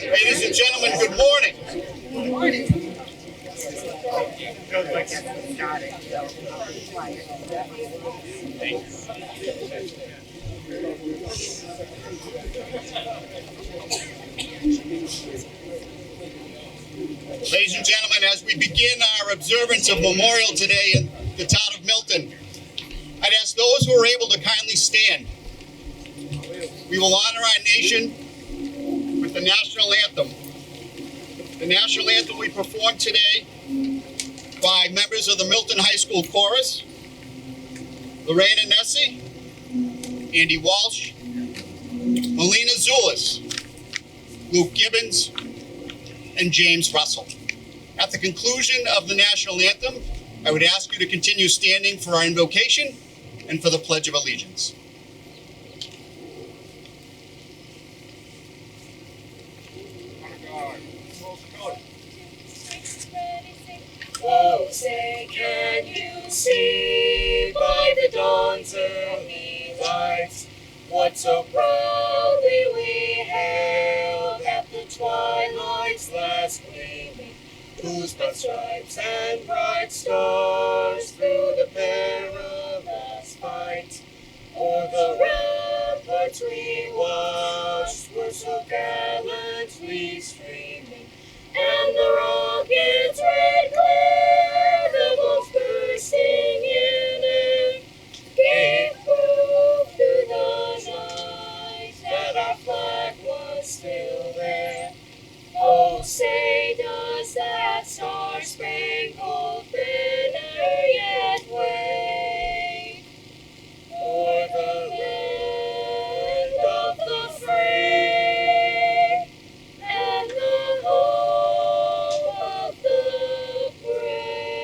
Ladies and gentlemen, good morning. Good morning. Ladies and gentlemen, as we begin our observance of Memorial today in the town of Milton, I'd ask those who are able to kindly stand. We will honor our nation with the national anthem. The national anthem we perform today by members of the Milton High School Chorus, Lorena Nessie, Andy Walsh, Melina Zulis, Luke Gibbons, and James Russell. At the conclusion of the national anthem, I would ask you to continue standing for our invocation and for the Pledge of Allegiance. Oh, say, can you see by the dawn's early lights what so proudly we hailed at the twilight's last gleaming, whose broad stripes and bright stars through the perilous fight o'er the ramparts we watched were so gallantly streaming, and the rocket's red glare, the bombs bursting in air, gave proof through the night that our flag was still there. Oh, say, does that star-spangled banner yet wave o'er the land of the free and the home of the brave?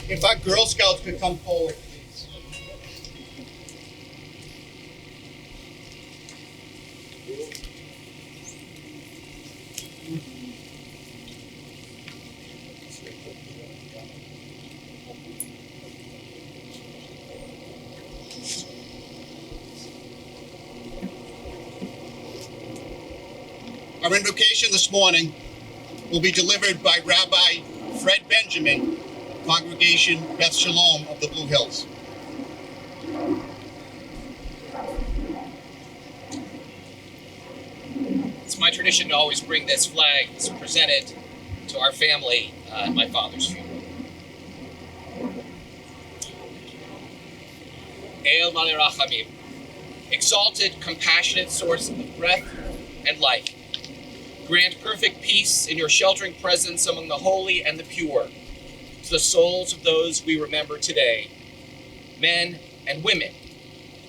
If our Girl Scouts could come forward, please. Our invocation this morning will be delivered by Rabbi Fred Benjamin, Congregation Beth Shalom of the Blue Hills. It's my tradition to always bring this flag that's presented to our family at my father's funeral. El Malei Rachamim, exalted, compassionate source of breath and life, grant perfect peace in your sheltering presence among the holy and the pure, to the souls of those we remember today, men and women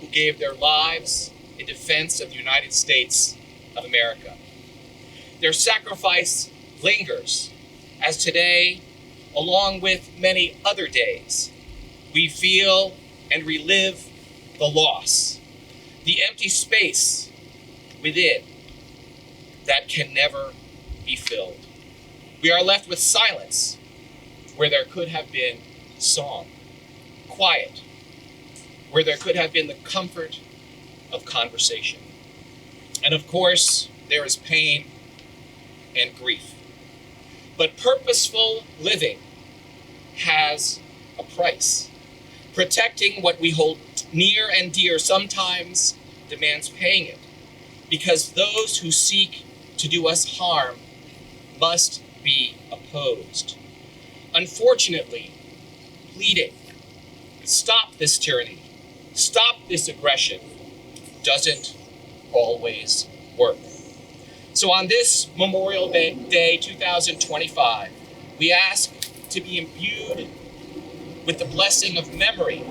who gave their lives in defense of the United States of America. Their sacrifice lingers as today, along with many other days, we feel and relive the loss, the empty space within that can never be filled. We are left with silence where there could have been song, quiet where there could have been the comfort of conversation. And of course, there is pain and grief. But purposeful living has a price. Protecting what we hold near and dear sometimes demands paying it, because those who seek to do us harm must be opposed. Unfortunately, pleading, stop this tyranny, stop this aggression, doesn't always work. So on this Memorial Day 2025, we ask to be imbued with the blessing of memory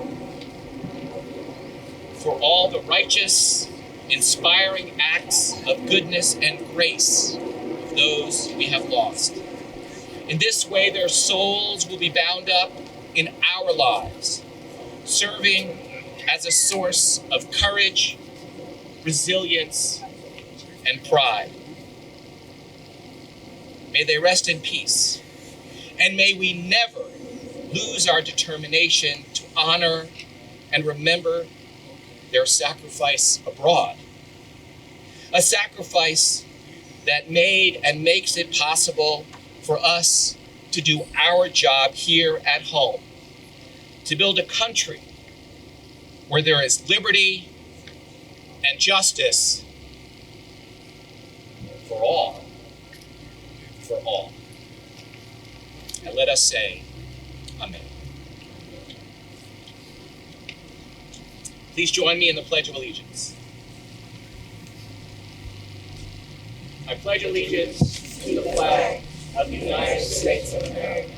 for all the righteous, inspiring acts of goodness and grace of those we have lost. In this way, their souls will be bound up in our lives, serving as a source of courage, resilience, and pride. May they rest in peace, and may we never lose our determination to honor and remember their sacrifice abroad. A sacrifice that made and makes it possible for us to do our job here at home, to build a country where there is liberty and justice for all. For all. And let us say, Amen. Please join me in the Pledge of Allegiance. I pledge allegiance to the flag of the United States of America,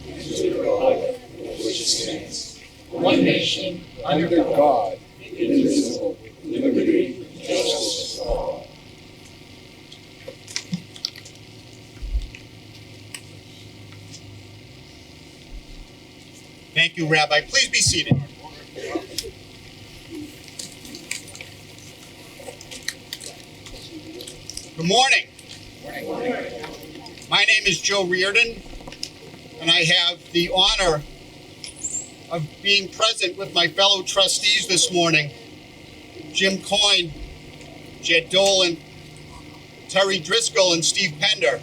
and to the republic which stands, one nation, under God, indivisible, with liberty and justice for all. Thank you, Rabbi. Please be seated. Good morning. My name is Joe Reardon, and I have the honor of being present with my fellow trustees this morning, Jim Coyne, Jed Dolan, Terry Driscoll, and Steve Pender.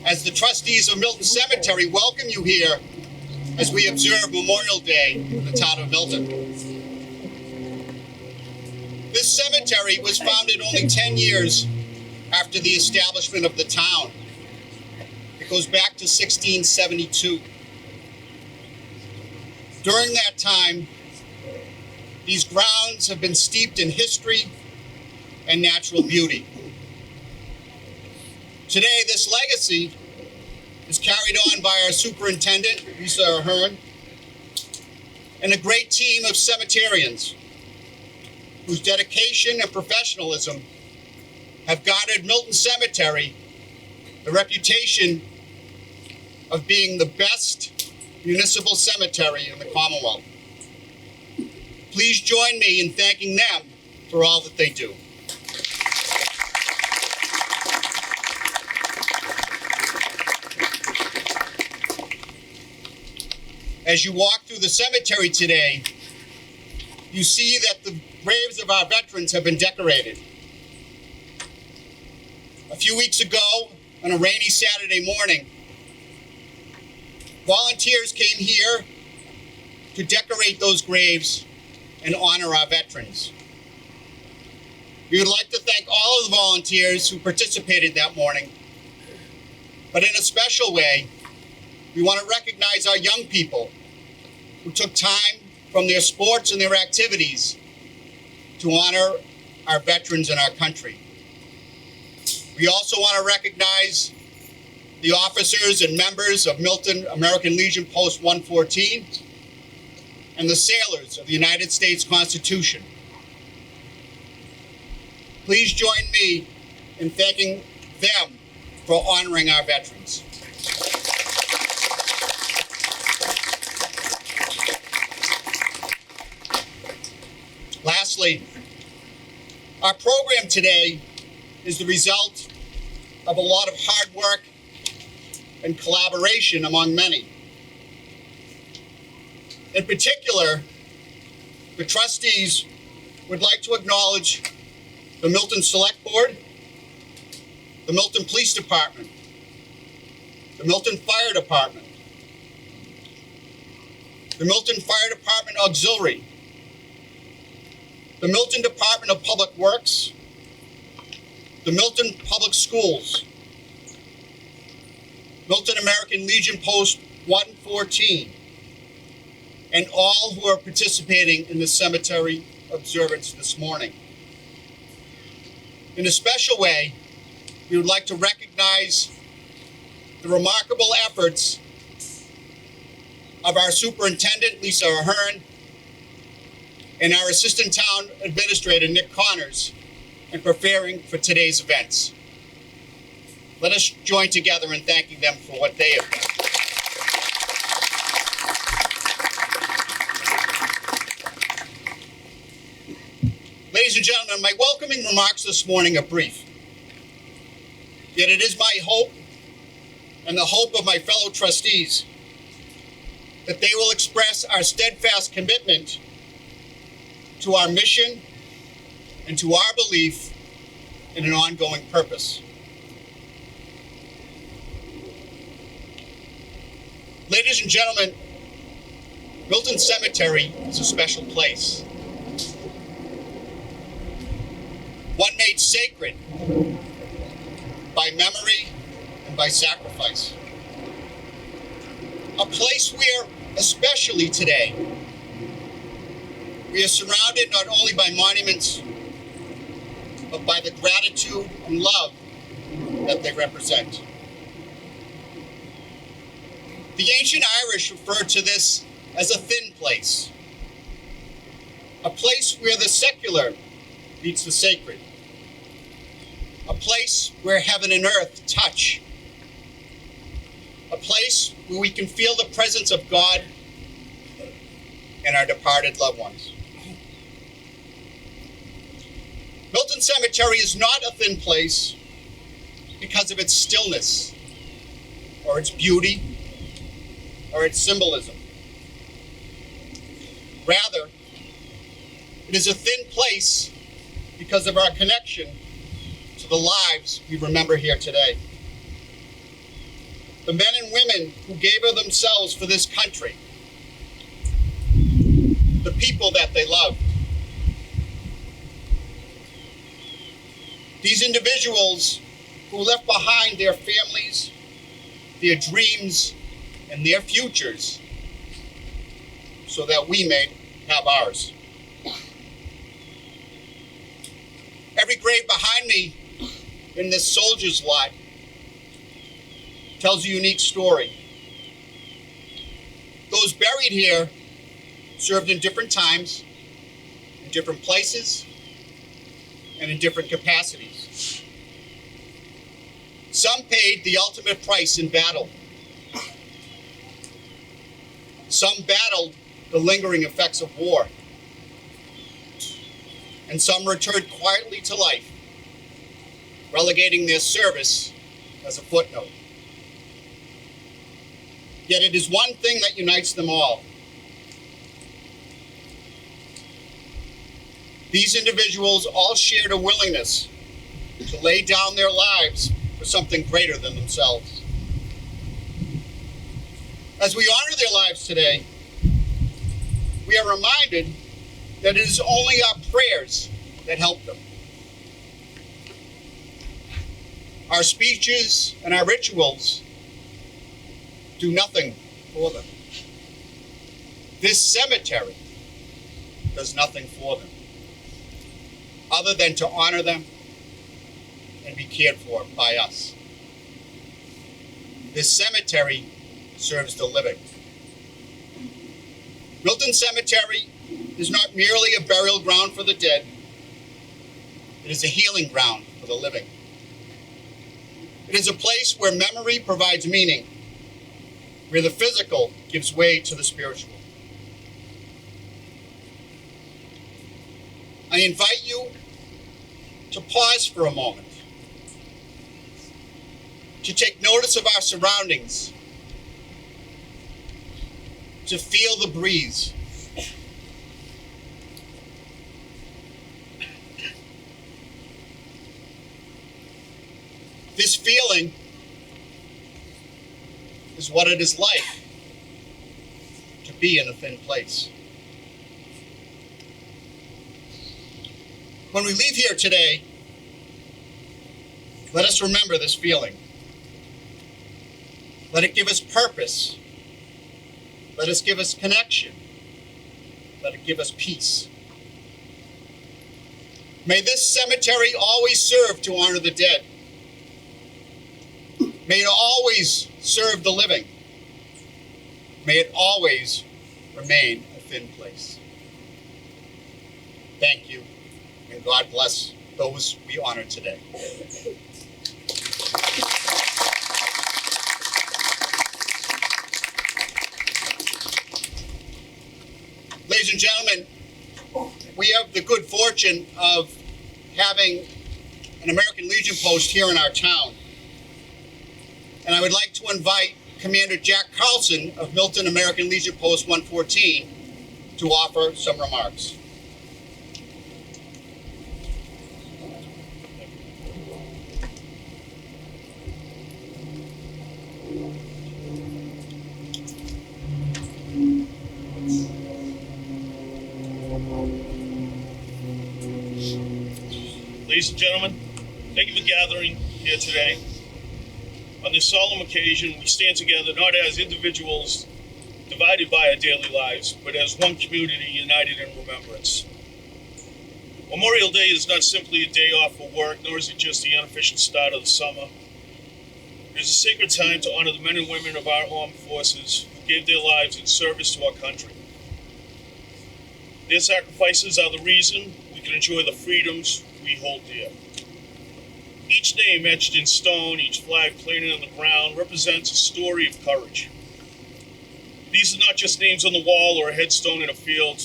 As the trustees of Milton Cemetery, welcome you here as we observe Memorial Day in the town of Milton. This cemetery was founded only 10 years after the establishment of the town. It goes back to 1672. During that time, these grounds have been steeped in history and natural beauty. Today, this legacy is carried on by our superintendent, Lisa Ahern, and a great team of cemeterians whose dedication and professionalism have garnered Milton Cemetery the reputation of being the best municipal cemetery in the Commonwealth. Please join me in thanking them for all that they do. As you walk through the cemetery today, you see that the graves of our veterans have been decorated. A few weeks ago, on a rainy Saturday morning, volunteers came here to decorate those graves and honor our veterans. We would like to thank all of the volunteers who participated that morning, but in a special way, we want to recognize our young people who took time from their sports and their activities to honor our veterans in our country. We also want to recognize the officers and members of Milton American Legion Post 114 and the sailors of the United States Constitution. Please join me in thanking them for honoring our veterans. Lastly, our program today is the result of a lot of hard work and collaboration among many. In particular, the trustees would like to acknowledge the Milton Select Board, the Milton Police Department, the Milton Fire Department, the Milton Fire Department Auxiliary, the Milton Department of Public Works, the Milton Public Schools, Milton American Legion Post 114, and all who are participating in the cemetery observance this morning. In a special way, we would like to recognize the remarkable efforts of our Superintendent, Lisa Ahern, and our Assistant Town Administrator, Nick Connors, in preparing for today's events. Let us join together in thanking them for what they have done. Ladies and gentlemen, my welcoming remarks this morning are brief. Yet it is my hope and the hope of my fellow trustees that they will express our steadfast commitment to our mission and to our belief in an ongoing purpose. Ladies and gentlemen, Milton Cemetery is a special place. One made sacred by memory and by sacrifice. A place where, especially today, we are surrounded not only by monuments, but by the gratitude and love that they represent. The ancient Irish referred to this as a thin place, a place where the secular meets the sacred, a place where heaven and earth touch, a place where we can feel the presence of God and our departed loved ones. Milton Cemetery is not a thin place because of its stillness, or its beauty, or its symbolism. Rather, it is a thin place because of our connection to the lives we remember here today. The men and women who gave of themselves for this country, the people that they loved. These individuals who left behind their families, their dreams, and their futures so that we may have ours. Every grave behind me in this soldier's lot tells a unique story. Those buried here served in different times, in different places, and in different capacities. Some paid the ultimate price in battle. Some battled the lingering effects of war. And some returned quietly to life, relegating their service as a footnote. Yet it is one thing that unites them all. These individuals all shared a willingness to lay down their lives for something greater than themselves. As we honor their lives today, we are reminded that it is only our prayers that help them. Our speeches and our rituals do nothing for them. This cemetery does nothing for them, other than to honor them and be cared for by us. This cemetery serves the living. Milton Cemetery is not merely a burial ground for the dead. It is a healing ground for the living. It is a place where memory provides meaning, where the physical gives way to the spiritual. I invite you to pause for a moment, to take notice of our surroundings, to feel the breeze. This feeling is what it is like to be in a thin place. When we leave here today, let us remember this feeling. Let it give us purpose. Let us give us connection. Let it give us peace. May this cemetery always serve to honor the dead. May it always serve the living. May it always remain a thin place. Thank you, and God bless those we honor today. Ladies and gentlemen, we have the good fortune of having an American Legion post here in our town. And I would like to invite Commander Jack Carlson of Milton American Legion Post 114 to offer some remarks. Ladies and gentlemen, thank you for gathering here today. On this solemn occasion, we stand together not as individuals divided by our daily lives, but as one community united in remembrance. Memorial Day is not simply a day off for work, nor is it just the unofficial start of the summer. It is a sacred time to honor the men and women of our armed forces who gave their lives in service to our country. Their sacrifices are the reason we can enjoy the freedoms we hold dear. Each name etched in stone, each flag planted on the ground represents a story of courage. These are not just names on the wall or a headstone in a field.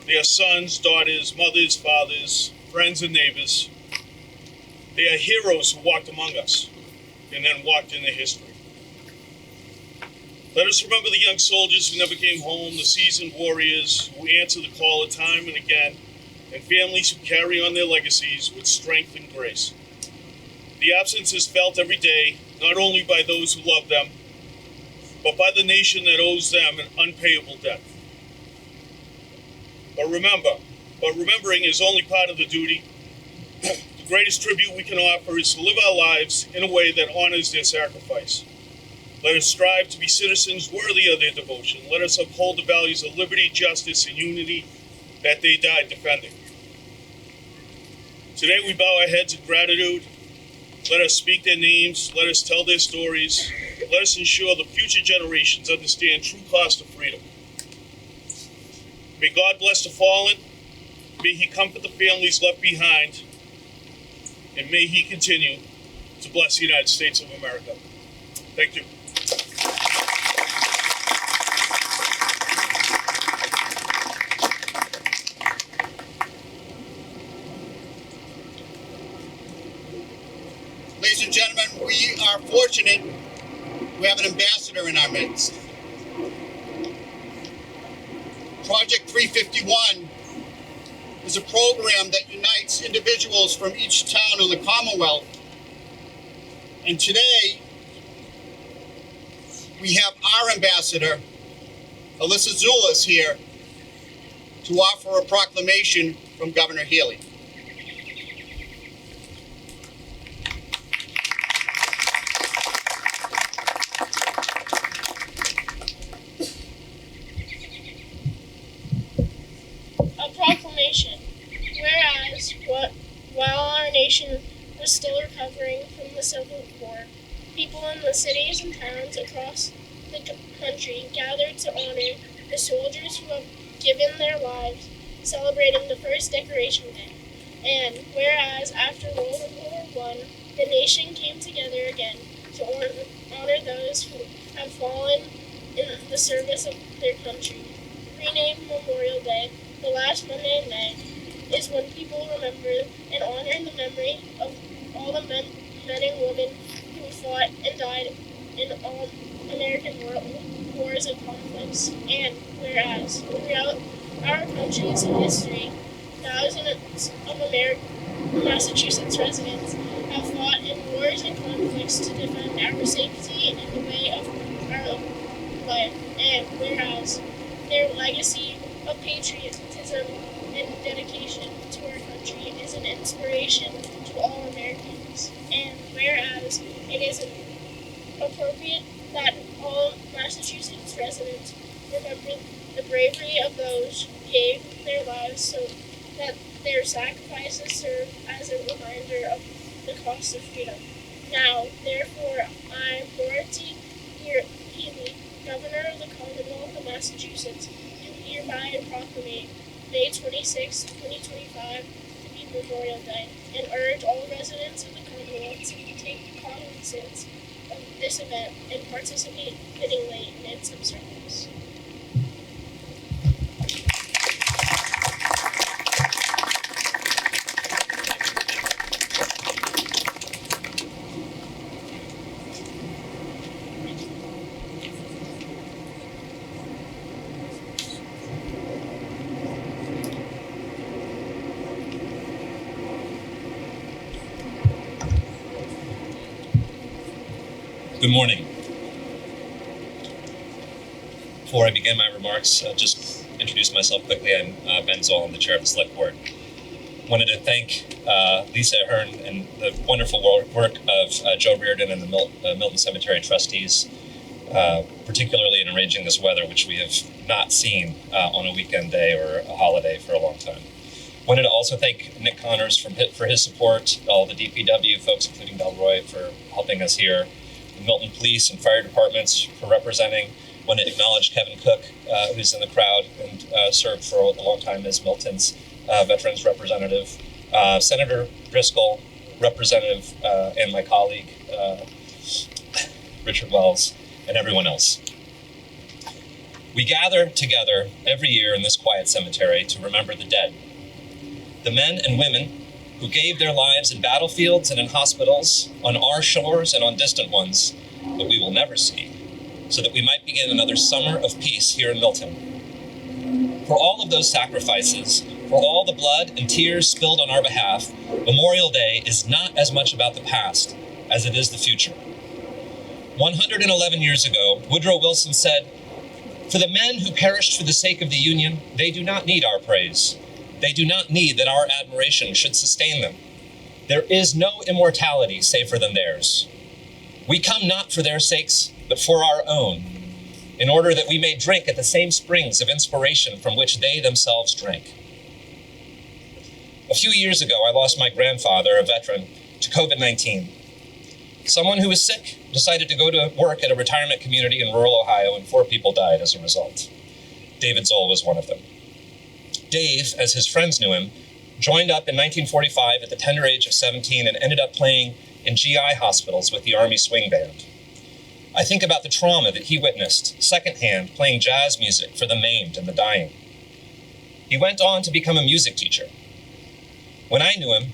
They are sons, daughters, mothers, fathers, friends, and neighbors. They are heroes who walked among us and then walked into history. Let us remember the young soldiers who never came home, the seasoned warriors who answer the call time and again, and families who carry on their legacies with strength and grace. The absence is felt every day, not only by those who love them, but by the nation that owes them an unpayable debt. But remembering is only part of the duty. The greatest tribute we can offer is to live our lives in a way that honors their sacrifice. Let us strive to be citizens worthy of their devotion. Let us uphold the values of liberty, justice, and unity that they died defending. Today we bow our heads in gratitude. Let us speak their names. Let us tell their stories. Let us ensure the future generations understand true cost of freedom. May God bless the fallen. May He comfort the families left behind. And may He continue to bless the United States of America. Thank you. Ladies and gentlemen, we are fortunate we have an ambassador in our midst. Project 351 is a program that unites individuals from each town in the Commonwealth. And today, we have our ambassador, Alyssa Zulas, here to offer a proclamation from Governor Healy. Proclamation. Whereas, while our nation was still recovering from the Civil War, people in the cities and towns across the country gathered to honor the soldiers who have given their lives, celebrating the first Decoration Day. And whereas, after World War I, the nation came together again to honor those who have fallen in the service of their country. Renamed Memorial Day, the last Monday in May, is when people remember and honor the memory of all the men and women who fought and died in all American wars and conflicts. And whereas, throughout our country's history, thousands of Massachusetts residents have fought in wars and conflicts to defend our safety and the way of our life. And whereas, Their legacy of patriotism and dedication to our country is an inspiration to all Americans. And whereas it is appropriate that all Massachusetts residents remember the bravery of those who gave their lives so that their sacrifices serve as a reminder of the cost of freedom. Now, therefore, I, Dorothy Healy, Governor of the Commonwealth of Massachusetts, do hereby and proclaim May 26, 2025 to be Memorial Day, and urge all residents of the Commonwealth to take cognizance of this event and participate fittingly in its observance. Good morning. Before I begin my remarks, I'll just introduce myself quickly. I'm Ben Zoll, I'm the chair of the select board. Wanted to thank Lisa Ahern and the wonderful work of Joe Reardon and the Milton Cemetery trustees, particularly in arranging this weather, which we have not seen on a weekend day or a holiday for a long time. Wanted to also thank Nick Connors for his support, all the DPW folks, including Delroy, for helping us here, the Milton Police and Fire Departments for representing. Want to acknowledge Kevin Cook, who's in the crowd and served for a long time as Milton's Veterans Representative, Senator Driscoll, Representative, and my colleague, Richard Wells, and everyone else. We gather together every year in this quiet cemetery to remember the dead, the men and women who gave their lives in battlefields and in hospitals, on our shores and on distant ones that we will never see, so that we might begin another summer of peace here in Milton. For all of those sacrifices, for all the blood and tears spilled on our behalf, Memorial Day is not as much about the past as it is the future. 111 years ago, Woodrow Wilson said, "For the men who perished for the sake of the Union, they do not need our praise. They do not need that our admiration should sustain them. There is no immortality safer than theirs. We come not for their sakes, but for our own, in order that we may drink at the same springs of inspiration from which they themselves drank." A few years ago, I lost my grandfather, a veteran, to COVID-19. Someone who was sick decided to go to work at a retirement community in rural Ohio, and 4 people died as a result. David Zoll was one of them. Dave, as his friends knew him, joined up in 1945 at the tender age of 17 and ended up playing in GI hospitals with the Army Swing Band. I think about the trauma that he witnessed secondhand playing jazz music for the maimed and the dying. He went on to become a music teacher. When I knew him,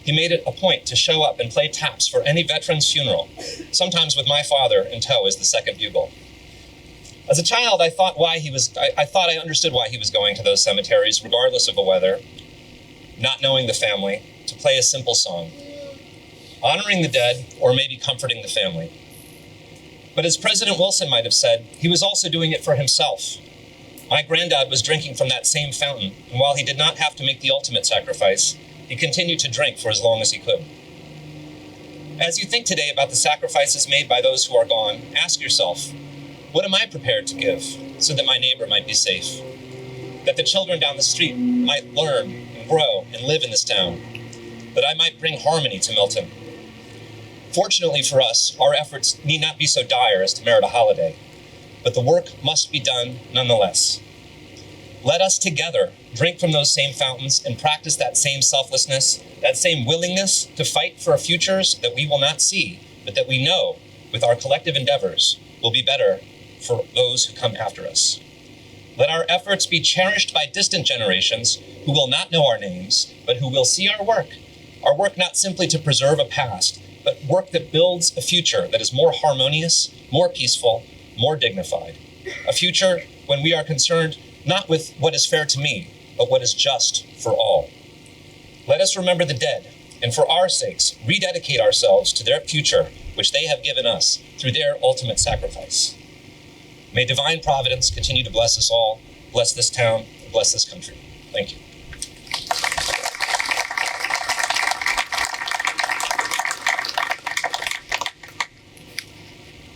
he made it a point to show up and play taps for any veteran's funeral, sometimes with my father in tow as the second bugle. As a child, I thought I understood why he was going to those cemeteries, regardless of the weather, not knowing the family, to play a simple song, honoring the dead or maybe comforting the family. But as President Wilson might have said, he was also doing it for himself. My granddad was drinking from that same fountain, and while he did not have to make the ultimate sacrifice, he continued to drink for as long as he could. As you think today about the sacrifices made by those who are gone, ask yourself, what am I prepared to give so that my neighbor might be safe? That the children down the street might learn and grow and live in this town? That I might bring harmony to Milton? Fortunately for us, our efforts need not be so dire as to merit a holiday, but the work must be done nonetheless. Let us together drink from those same fountains and practice that same selflessness, that same willingness to fight for futures that we will not see, but that we know, with our collective endeavors, will be better for those who come after us. Let our efforts be cherished by distant generations who will not know our names, but who will see our work not simply to preserve a past, but work that builds a future that is more harmonious, more peaceful, more dignified. A future when we are concerned not with what is fair to me, but what is just for all. Let us remember the dead, and for our sakes, rededicate ourselves to their future, which they have given us through their ultimate sacrifice. May divine providence continue to bless us all, bless this town, and bless this country. Thank you.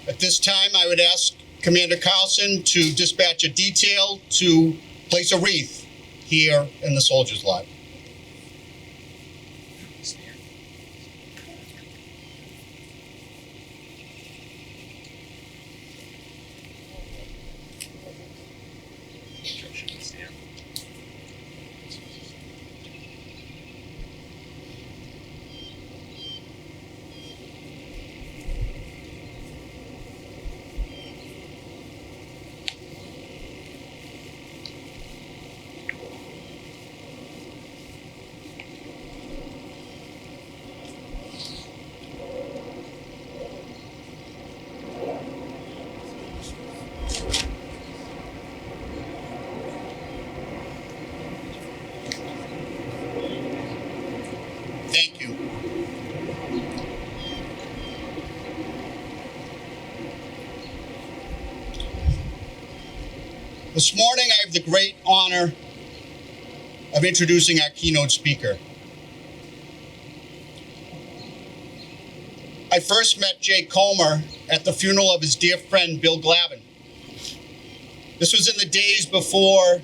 At this time, I would ask Commander Carlson to dispatch a detail to place a wreath here in the Soldiers' Lot. Thank you. This morning, I have the great honor of introducing our keynote speaker. I first met Jake Comer at the funeral of his dear friend, Bill Glavin. This was in the days before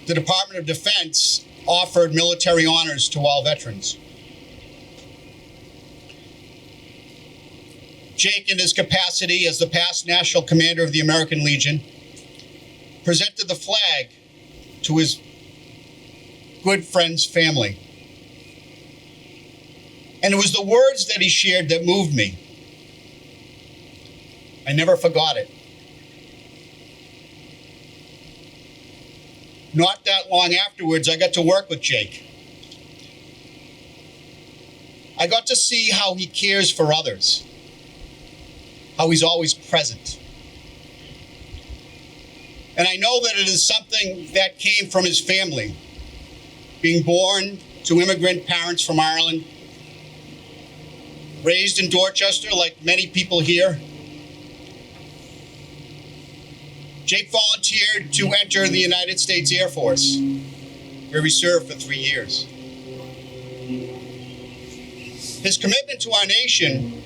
the Department of Defense offered military honors to all veterans. Jake, in his capacity as the past National Commander of the American Legion, presented the flag to his good friend's family. And it was the words that he shared that moved me. I never forgot it. Not that long afterwards, I got to work with Jake. I got to see how he cares for others, how he's always present. And I know that it is something that came from his family, being born to immigrant parents from Ireland, raised in Dorchester like many people here. Jake volunteered to enter the United States Air Force, where he served for 3 years. His commitment to our nation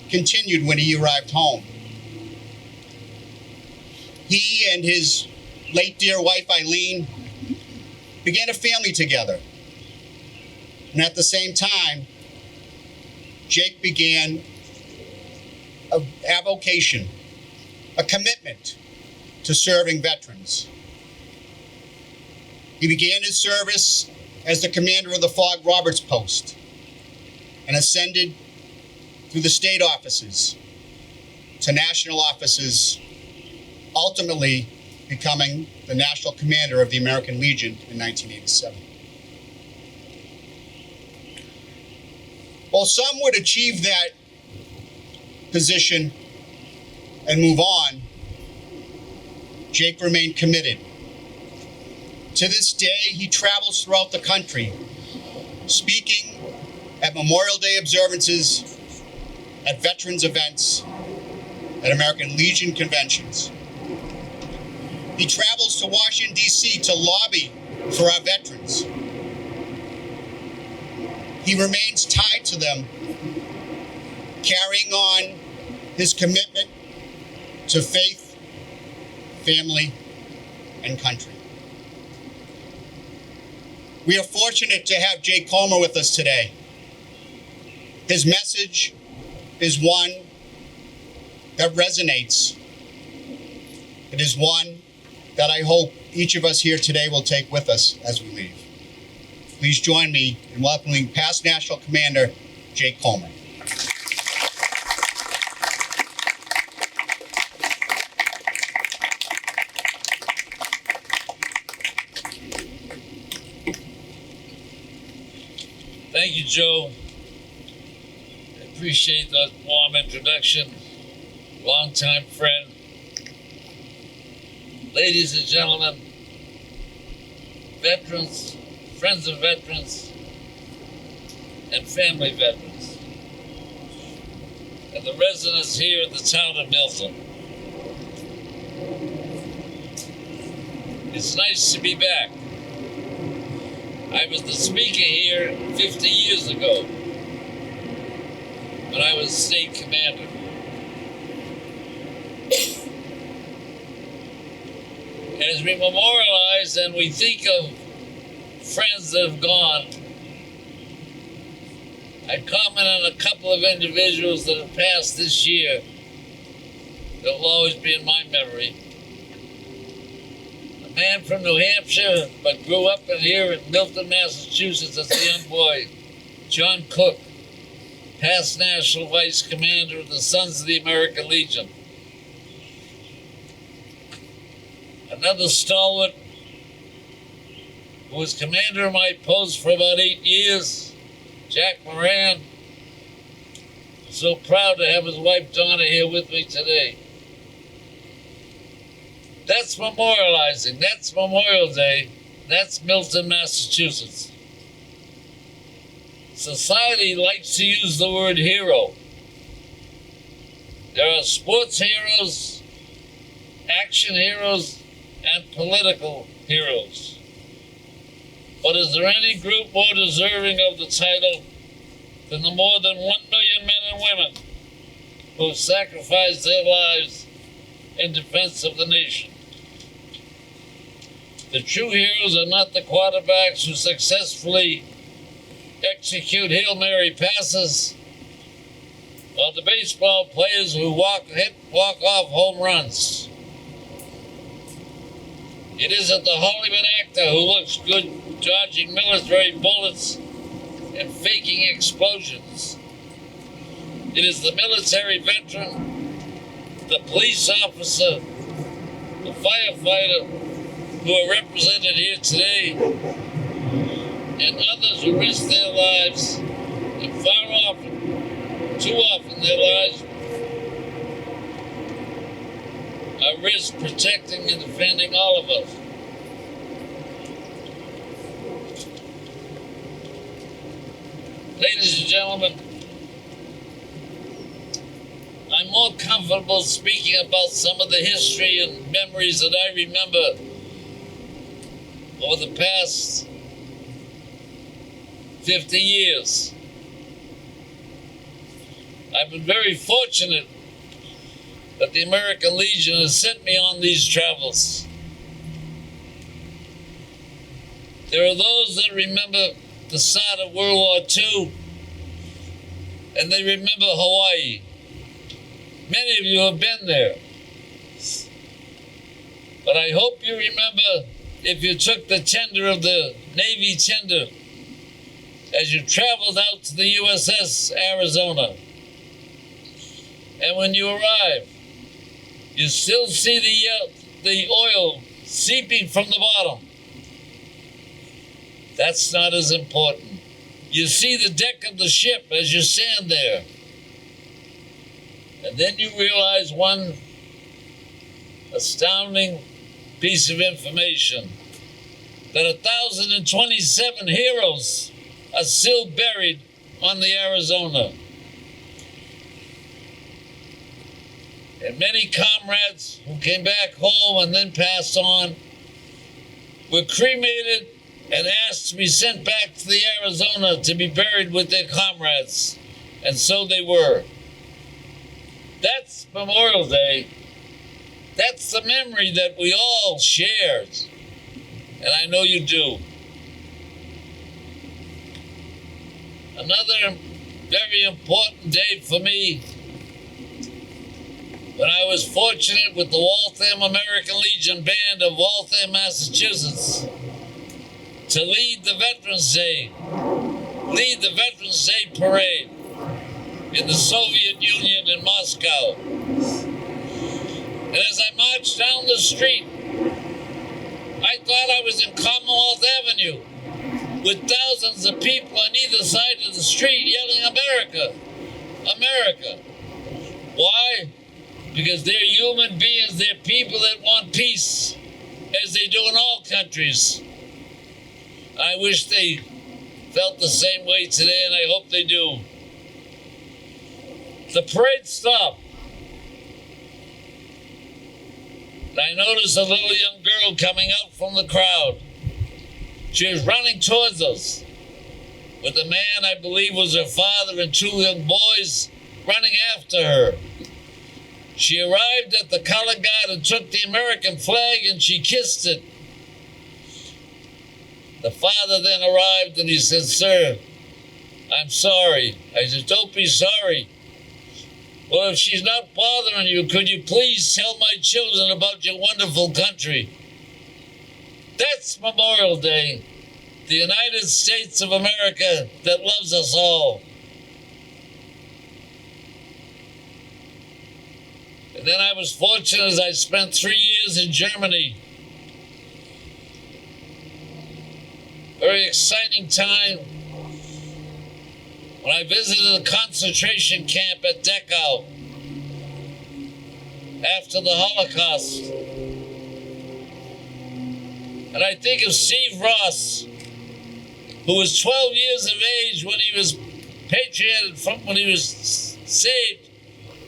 continued when he arrived home. He and his late dear wife, Eileen, began a family together. And at the same time, Jake began a vocation, a commitment to serving veterans. He began his service as the commander of the Fog Roberts Post and ascended through the state offices to national offices, ultimately becoming the national commander of the American Legion in 1987. While some would achieve that position and move on, Jake remained committed. To this day, he travels throughout the country, speaking at Memorial Day observances, at veterans events, at American Legion conventions. He travels to Washington, D.C. to lobby for our veterans. He remains tied to them, carrying on his commitment to faith, family, and country. We are fortunate to have Jake Comer with us today. His message is one that resonates. It is one that I hope each of us here today will take with us as we leave. Please join me in welcoming past National Commander Jake Comer. Thank you, Joe. I appreciate that warm introduction. Longtime friend. Ladies and gentlemen, veterans, friends of veterans, and family veterans, and the residents here in the town of Milton. It's nice to be back. I was the speaker here 50 years ago when I was state commander. As we memorialize and we think of friends that have gone, I comment on a couple of individuals that have passed this year that will always be in my memory. A man from New Hampshire, but grew up here in Milton, Massachusetts as a young boy, John Cook, past National Vice Commander of the Sons of the American Legion. Another stalwart who was commander of my post for about 8 years, Jack Moran. So proud to have his wife Donna here with me today. That's memorializing. That's Memorial Day. That's Milton, Massachusetts. Society likes to use the word hero. There are sports heroes, action heroes, and political heroes. But is there any group more deserving of the title than the more than 1 million men and women who have sacrificed their lives in defense of the nation? The true heroes are not the quarterbacks who successfully execute Hail Mary passes, or the baseball players who walk-off home runs. It isn't the Hollywood actor who looks good dodging military bullets and faking explosions. It is the military veteran, the police officer, the firefighter who are represented here today, and others who risk their lives, and too often their lives are risked protecting and defending all of us. Ladies and gentlemen, I'm more comfortable speaking about some of the history and memories that I remember over the past 50 years. I've been very fortunate that the American Legion has sent me on these travels. There are those that remember the start of World War II, and they remember Hawaii. Many of you have been there. But I hope you remember, if you took the tender of the Navy tender as you traveled out to the USS Arizona. And when you arrive, you still see the oil seeping from the bottom. That's not as important. You see the deck of the ship as you stand there. And then you realize one astounding piece of information, that 1,027 heroes are still buried on the Arizona. And many comrades who came back home and then passed on were cremated and asked to be sent back to the Arizona to be buried with their comrades. And so they were. That's Memorial Day. That's the memory that we all shared. And I know you do. Another very important day for me, when I was fortunate with the Waltham American Legion Band of Waltham, Massachusetts, to lead the Veterans Day parade in the Soviet Union in Moscow. And as I marched down the street, I thought I was in Commonwealth Avenue with thousands of people on either side of the street yelling, "America, America." Why? Because they're human beings, they're people that want peace, as they do in all countries. I wish they felt the same way today, and I hope they do. The parade stopped. and I noticed a little young girl coming out from the crowd. She was running towards us, with a man I believe was her father and two young boys running after her. She arrived at the color guard and took the American flag and she kissed it. The father then arrived and he said, "Sir, I'm sorry." I said, "Don't be sorry." "Well, if she's not bothering you, could you please tell my children about your wonderful country?" That's Memorial Day, the United States of America that loves us all. And then I was fortunate as I spent 3 years in Germany. Very exciting time when I visited a concentration camp at Dachau after the Holocaust. And I think of Steve Ross, who was 12 years of age when he was patrioted when he was saved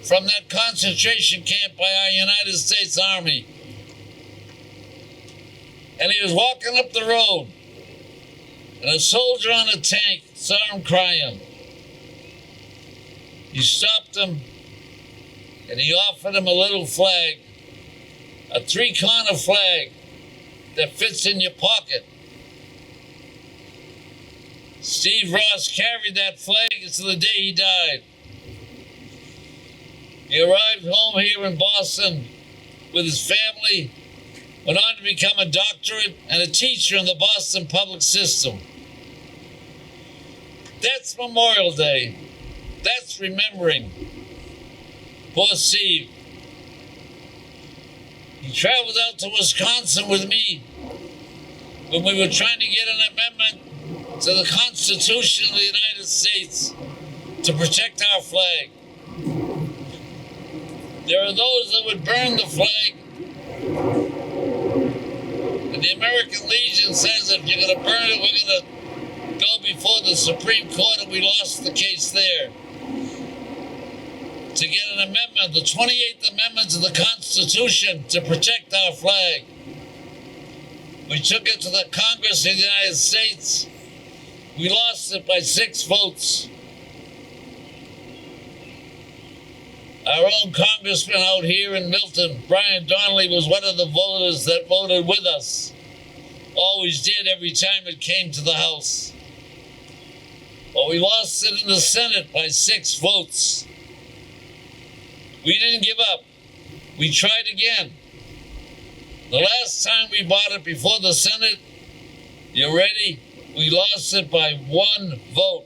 from that concentration camp by our United States Army. And he was walking up the road, and a soldier on a tank saw him crying. He stopped him, and he offered him a little flag, a three-corner flag that fits in your pocket. Steve Ross carried that flag until the day he died. He arrived home here in Boston with his family, went on to become a doctorate and a teacher in the Boston public system. That's Memorial Day. That's remembering. Poor Steve. He traveled out to Wisconsin with me when we were trying to get an amendment to the Constitution of the United States to protect our flag. There are those that would burn the flag, and the American Legion says if you're going to burn it, we're going to go before the Supreme Court, and we lost the case there. To get an amendment, the 28th Amendment to the Constitution to protect our flag. We took it to the Congress of the United States. We lost it by 6 votes. Our own congressman out here in Milton, Brian Donnelly, was one of the voters that voted with us. Always did every time it came to the House. But we lost it in the Senate by 6 votes. We didn't give up. We tried again. The last time we bought it before the Senate, you ready? We lost it by 1 vote.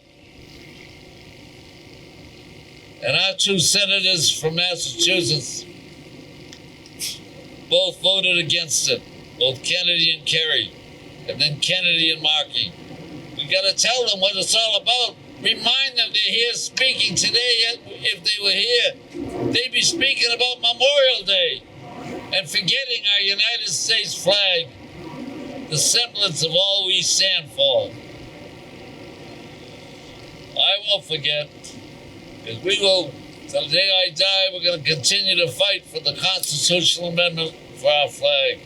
And our 2 senators from Massachusetts both voted against it, both Kennedy and Kerry, and then Kennedy and Markey. We got to tell them what it's all about. Remind them they're here speaking today. If they were here, they'd be speaking about Memorial Day and forgetting our United States flag, the semblance of all we stand for. I won't forget. Because we will, till the day I die, we're going to continue to fight for the constitutional amendment for our flag.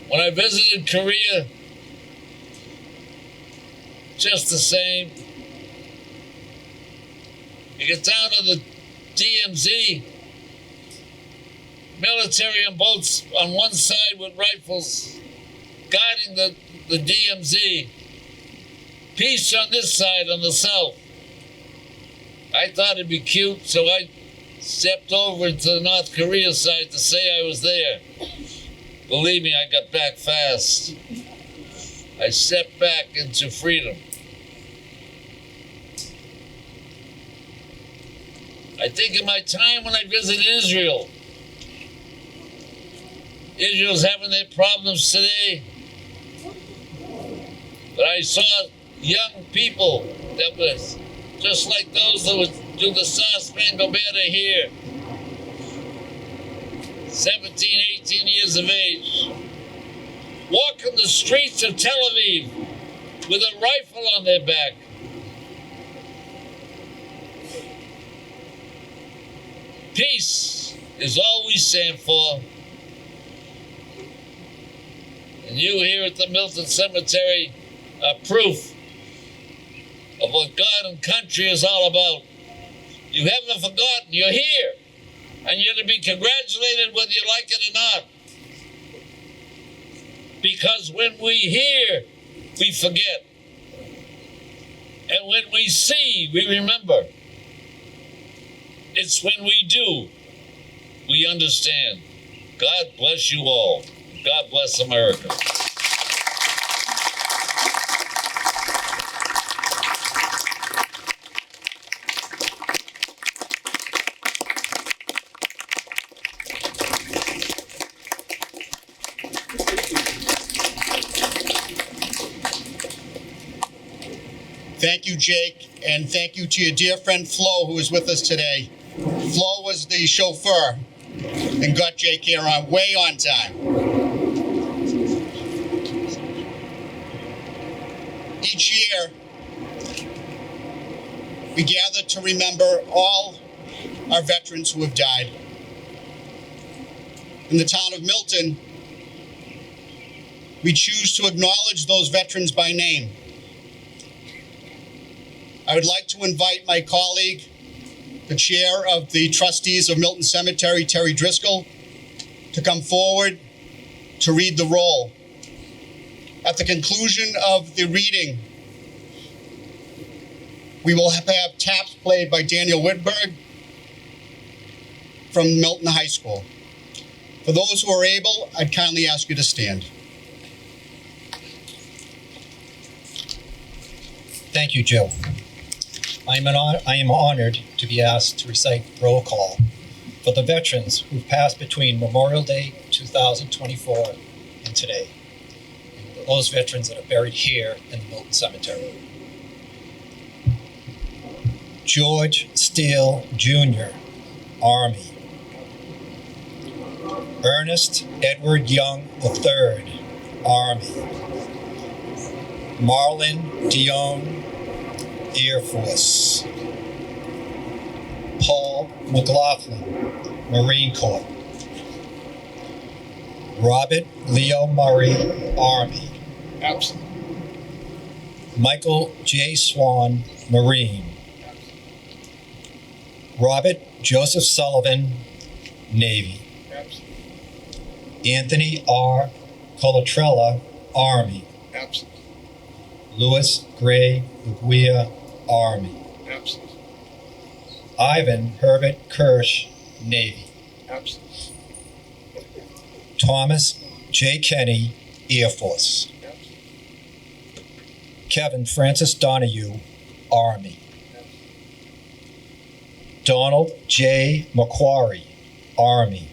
When I visited Korea, just the same. You get down to the DMZ, military on boats on one side with rifles, guarding the DMZ. Peace on this side, on the south. I thought it'd be cute, so I stepped over into the North Korea side to say I was there. Believe me, I got back fast. I stepped back into freedom. I think of my time when I visited Israel. Israel's having their problems today. But I saw young people that was just like those that would do the Star-Spangled Banner here. 17, 18 years of age. Walking the streets of Tel Aviv with a rifle on their back. Peace is all we stand for. And you here at the Milton Cemetery are proof of what God and country is all about. You haven't forgotten. You're here. And you're to be congratulated whether you like it or not. Because when we hear, we forget. And when we see, we remember. It's when we do, we understand. God bless you all. God bless America. Thank you, Jake, and thank you to your dear friend Flo, who is with us today. Flo was the chauffeur and got Jake here way on time. Each year, we gather to remember all our veterans who have died. In the town of Milton, we choose to acknowledge those veterans by name. I would like to invite my colleague, the chair of the trustees of Milton Cemetery, Terry Driscoll, to come forward to read the roll. At the conclusion of the reading, we will have taps played by Daniel Whitberg from Milton High School. For those who are able, I'd kindly ask you to stand. Thank you, Joe. I am honored to be asked to recite roll call for the veterans who've passed between Memorial Day 2024 and today, and those veterans that are buried here in the Milton Cemetery. George Steele Jr., Army. Ernest Edward Young III, Army. Marlon Dion, Air Force. Paul McLaughlin, Marine Corps. Robert Leo Murray, Army. Absent. Michael J. Swan, Marine. Robert Joseph Sullivan, Navy. Absent. Anthony R. Colatrella, Army. Absent. Louis Gray Luguia, Army. Absent. Ivan Herbert Kirsch, Navy. Absent. Thomas J. Kenny, Air Force. Absent. Kevin Francis Donahue, Army. Donald J. McQuarrie, Army.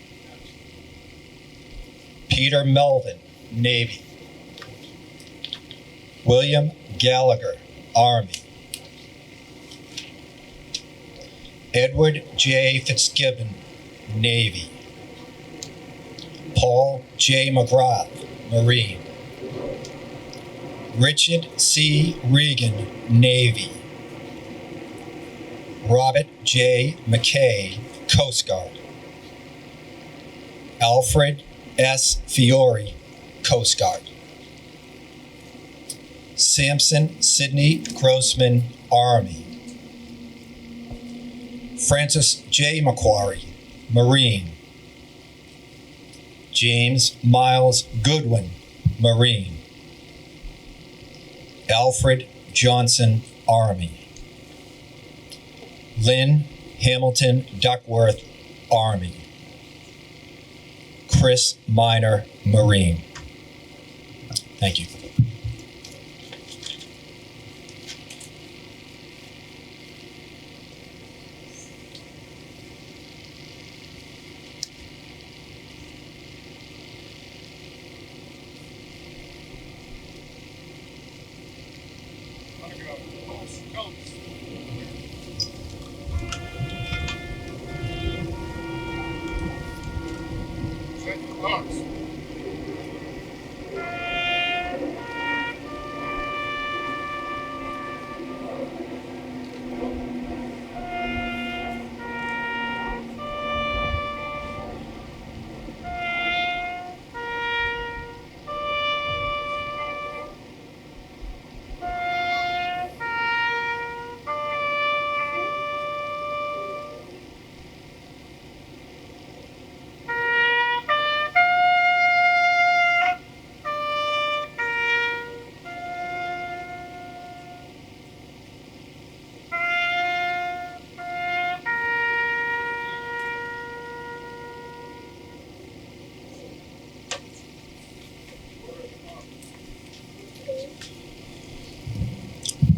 Peter Melvin, Navy. William Gallagher, Army. Edward J. Fitzgibbon, Navy. Paul J. McGrath, Marine. Richard C. Regan, Navy. Robert J. McKay, Coast Guard. Alfred S. Fiore, Coast Guard. Samson Sidney Grossman, Army. Francis J. McQuarrie, Marine. James Miles Goodwin, Marine. Alfred Johnson, Army. Lynn Hamilton Duckworth, Army. Chris Minor, Marine. Thank you.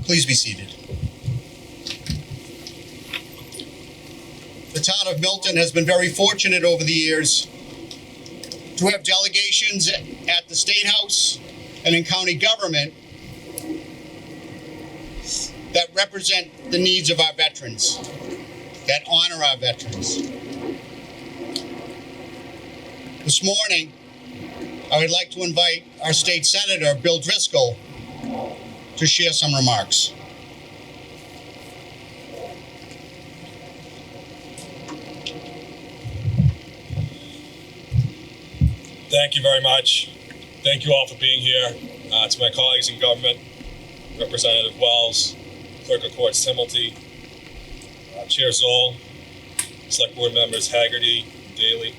Please be seated. The town of Milton has been very fortunate over the years to have delegations at the State House and in county government that represent the needs of our veterans, that honor our veterans. This morning, I would like to invite our state senator, Bill Driscoll, to share some remarks. Thank you very much. Thank you all for being here. To my colleagues in government, Representative Wells, Clerk of Courts Timilty, Chair Zoll, Select Board Members Haggerty and Daly,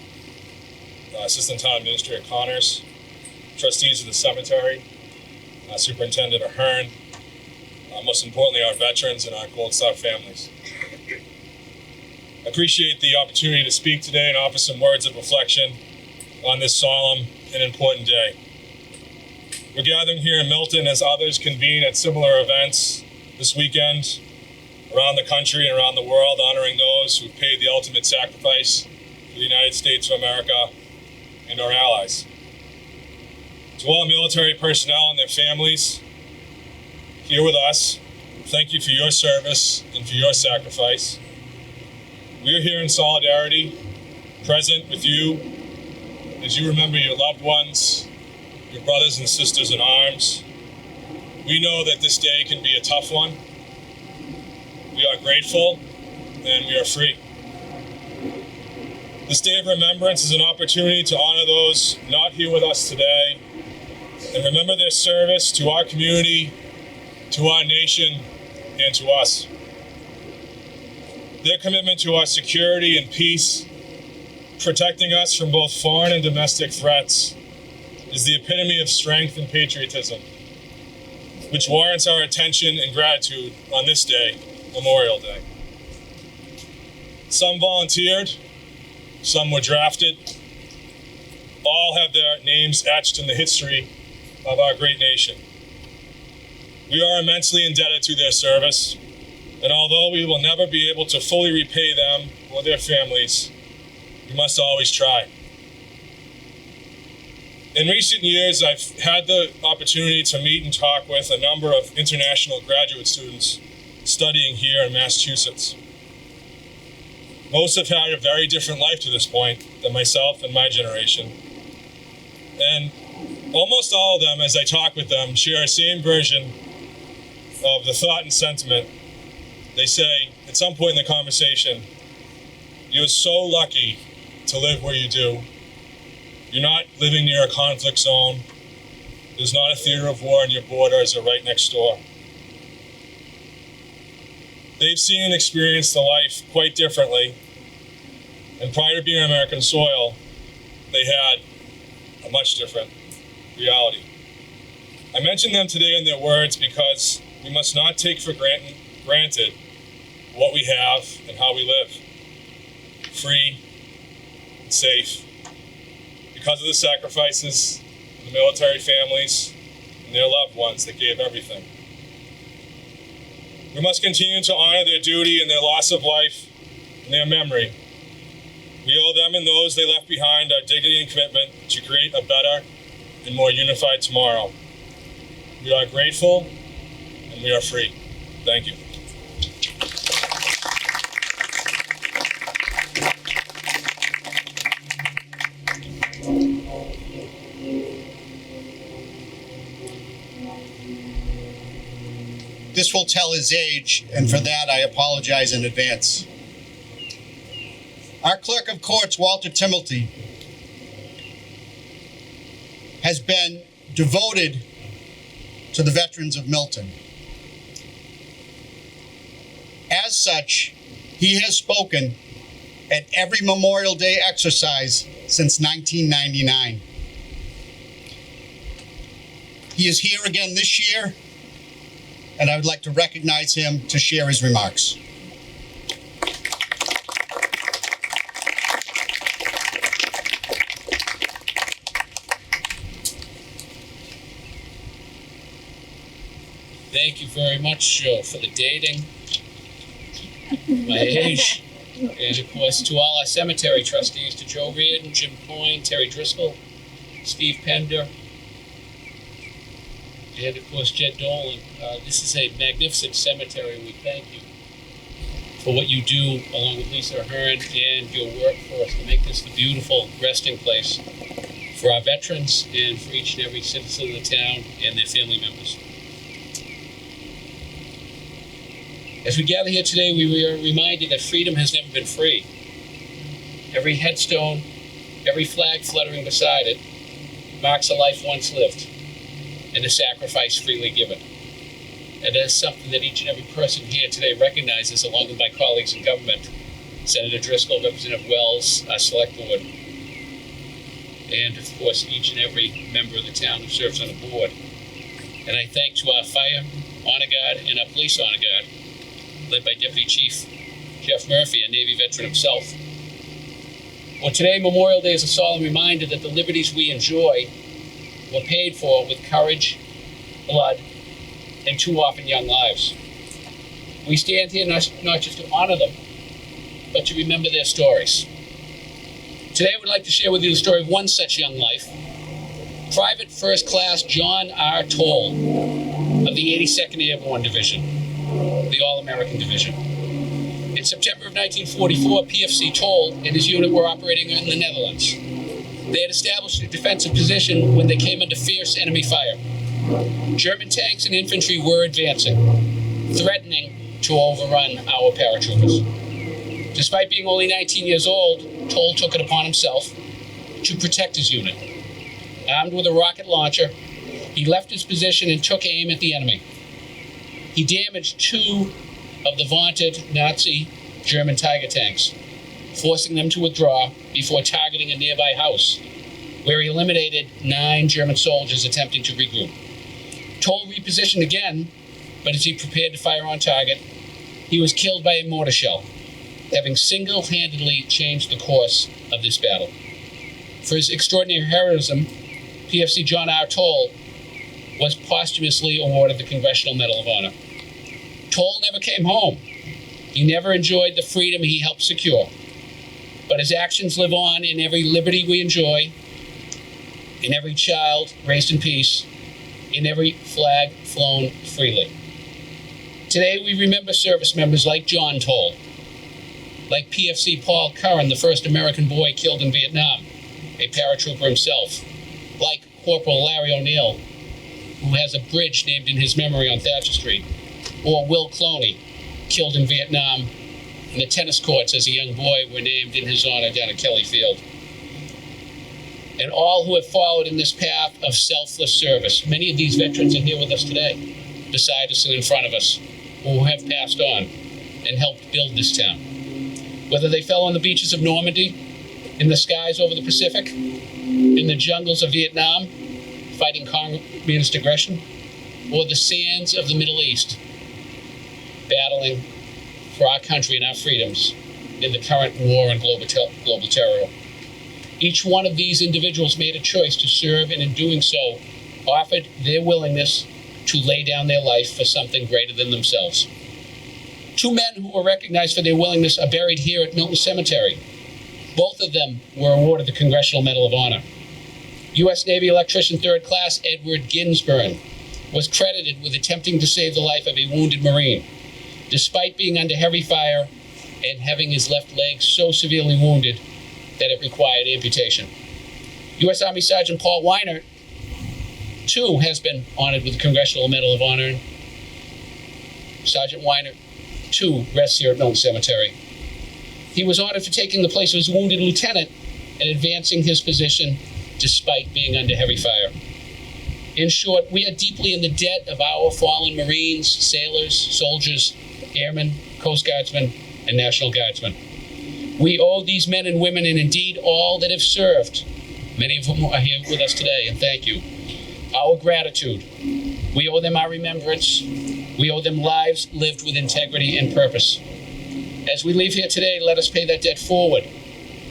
Assistant Town Administrator Connors, Trustees of the Cemetery, Superintendent Ahern, most importantly our veterans and our Gold Star families. I appreciate the opportunity to speak today and offer some words of reflection on this solemn and important day. We're gathering here in Milton as others convene at similar events this weekend around the country and around the world, honoring those who've paid the ultimate sacrifice for the United States of America and our allies. To all military personnel and their families here with us, thank you for your service and for your sacrifice. We are here in solidarity, present with you as you remember your loved ones, your brothers and sisters in arms. We know that this day can be a tough one. We are grateful and we are free. This day of remembrance is an opportunity to honor those not here with us today and remember their service to our community, to our nation, and to us. Their commitment to our security and peace, protecting us from both foreign and domestic threats, is the epitome of strength and patriotism, which warrants our attention and gratitude on this day, Memorial Day. Some volunteered, some were drafted. All have their names etched in the history of our great nation. We are immensely indebted to their service, and although we will never be able to fully repay them or their families, we must always try. In recent years, I've had the opportunity to meet and talk with a number of international graduate students studying here in Massachusetts. Most have had a very different life to this point than myself and my generation. And almost all of them, as I talk with them, share the same version of the thought and sentiment. They say, at some point in the conversation, you're so lucky to live where you do. You're not living near a conflict zone. There's not a theater of war on your borders or right next door. They've seen and experienced the life quite differently. And prior to being on American soil, they had a much different reality. I mention them today in their words because we must not take for granted what we have and how we live. Free and safe. Because of the sacrifices of the military families and their loved ones that gave everything. We must continue to honor their duty and their loss of life and their memory. We owe them and those they left behind our dignity and commitment to create a better and more unified tomorrow. We are grateful and we are free. Thank you. This will tell his age, and for that I apologize in advance. Our Clerk of Courts, Walter Timilty, has been devoted to the veterans of Milton. As such, he has spoken at every Memorial Day exercise since 1999. He is here again this year, and I would like to recognize him to share his remarks. Thank you very much for the dating, my age, and of course to all our cemetery trustees, to Joe Reardon, Jim Coyne, Terry Driscoll, Steve Pender, and of course Jed Dolan. This is a magnificent cemetery. We thank you for what you do along with Lisa Ahern and your work for us to make this the beautiful resting place for our veterans and for each and every citizen of the town and their family members. As we gather here today, we are reminded that freedom has never been free. Every headstone, every flag fluttering beside it marks a life once lived and a sacrifice freely given. And that is something that each and every person here today recognizes, along with my colleagues in government, Senator Driscoll, Representative Wells, our Select Board, and of course each and every member of the town who serves on the board. And I thank to our Fire Honor Guard and our Police Honor Guard, led by Deputy Chief Jeff Murphy, a Navy veteran himself. Well, today, Memorial Day, is a solemn reminder that the liberties we enjoy were paid for with courage, blood, and too often young lives. We stand here not just to honor them, but to remember their stories. Today, I would like to share with you the story of one such young life, Private First Class John R. Toll of the 82nd Airborne Division, the All-American Division. In September of 1944, PFC Toll and his unit were operating in the Netherlands. They had established a defensive position when they came under fierce enemy fire. German tanks and infantry were advancing, threatening to overrun our paratroopers. Despite being only 19 years old, Toll took it upon himself to protect his unit. Armed with a rocket launcher, he left his position and took aim at the enemy. He damaged 2 of the vaunted Nazi German Tiger tanks, forcing them to withdraw before targeting a nearby house, where he eliminated 9 German soldiers attempting to regroup. Toll repositioned again, but as he prepared to fire on target, he was killed by a mortar shell, having single-handedly changed the course of this battle. For his extraordinary heroism, PFC John R. Toll was posthumously awarded the Congressional Medal of Honor. Toll never came home. He never enjoyed the freedom he helped secure. But his actions live on in every liberty we enjoy, in every child raised in peace, in every flag flown freely. Today we remember service members like John Toll, like PFC Paul Curran, the first American boy killed in Vietnam, a paratrooper himself, like Corporal Larry O'Neill, who has a bridge named in his memory on Thatcher Street, or Will Cloney, killed in Vietnam, and the tennis courts as a young boy were named in his honor down at Kelly Field. And all who have followed in this path of selfless service. Many of these veterans are here with us today, beside us and in front of us, who have passed on and helped build this town. Whether they fell on the beaches of Normandy, in the skies over the Pacific, in the jungles of Vietnam, fighting communist aggression, or the sands of the Middle East, battling for our country and our freedoms in the current war and global terror. Each one of these individuals made a choice to serve, and in doing so, offered their willingness to lay down their life for something greater than themselves. 2 men who were recognized for their willingness are buried here at Milton Cemetery. Both of them were awarded the Congressional Medal of Honor. U.S. Navy Electrician 3rd Class Edward Ginsburn was credited with attempting to save the life of a wounded Marine, despite being under heavy fire and having his left leg so severely wounded that it required amputation. U.S. Army Sergeant Paul Weiner, too, has been honored with the Congressional Medal of Honor. Sergeant Weiner, too, rests here at Milton Cemetery. He was honored for taking the place of his wounded lieutenant and advancing his position despite being under heavy fire. In short, we are deeply in the debt of our fallen Marines, sailors, soldiers, airmen, Coast Guardsmen, and National Guardsmen. We owe these men and women, and indeed all that have served, many of whom are here with us today, and thank you, our gratitude. We owe them our remembrance. We owe them lives lived with integrity and purpose. As we leave here today, let us pay that debt forward.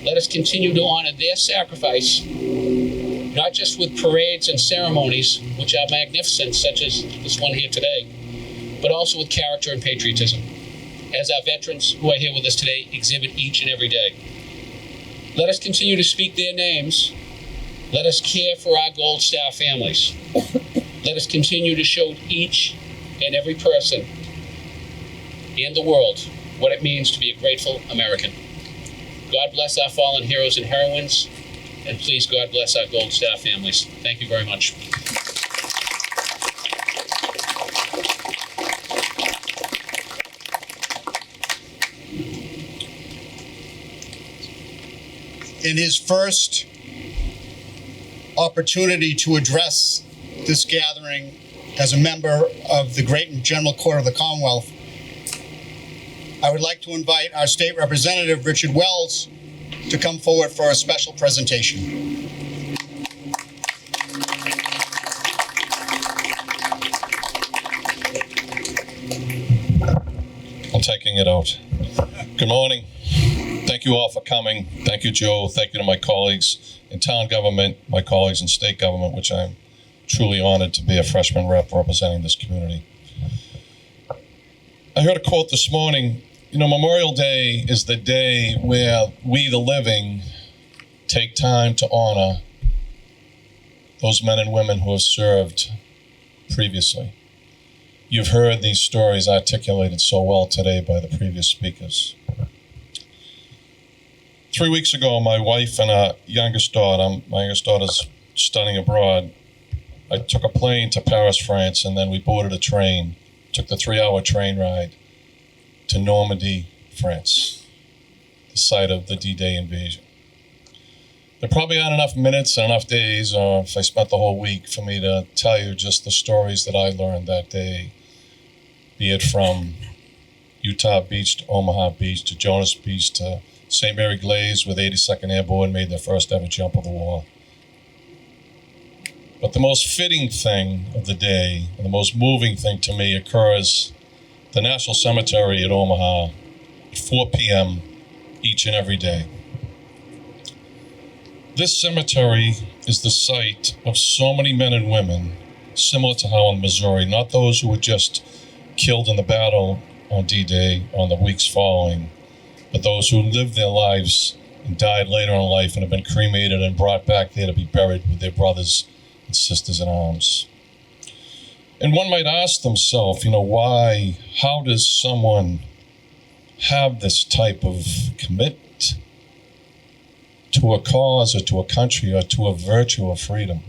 Let us continue to honor their sacrifice, not just with parades and ceremonies, which are magnificent, such as this one here today, but also with character and patriotism, as our veterans who are here with us today exhibit each and every day. Let us continue to speak their names. Let us care for our Gold Star families. Let us continue to show each and every person in the world what it means to be a grateful American. God bless our fallen heroes and heroines, and please, God bless our Gold Star families. Thank you very much. In his first opportunity to address this gathering as a member of the Great and General Court of the Commonwealth, I would like to invite our state representative, Richard Wells, to come forward for a special presentation. I'm taking it out. Good morning. Thank you all for coming. Thank you, Joe. Thank you to my colleagues in town government, my colleagues in state government, which I'm truly honored to be a freshman rep representing this community. I heard a quote this morning. You know, Memorial Day is the day where we, the living, take time to honor those men and women who have served previously. You've heard these stories articulated so well today by the previous speakers. 3 weeks ago, my wife and our youngest daughter, my youngest daughter's studying abroad, I took a plane to Paris, France, and then we boarded a train, took the 3-hour train ride to Normandy, France, the site of the D-Day invasion. There probably aren't enough minutes and enough days, or if I spent the whole week, for me to tell you just the stories that I learned that day, be it from Utah Beach to Omaha Beach to Jonas Beach to St. Mary Glaze, with 82nd Airborne made their first ever jump of the war. But the most fitting thing of the day, and the most moving thing to me, occurs at the National Cemetery at Omaha at 4 p.m. each and every day. This cemetery is the site of so many men and women, similar to how in Missouri, not those who were just killed in the battle on D-Day on the weeks following, but those who lived their lives and died later in life and have been cremated and brought back there to be buried with their brothers and sisters in arms. And one might ask themselves, you know, why, how does someone have this type of commitment to a cause or to a country or to a virtue of freedom?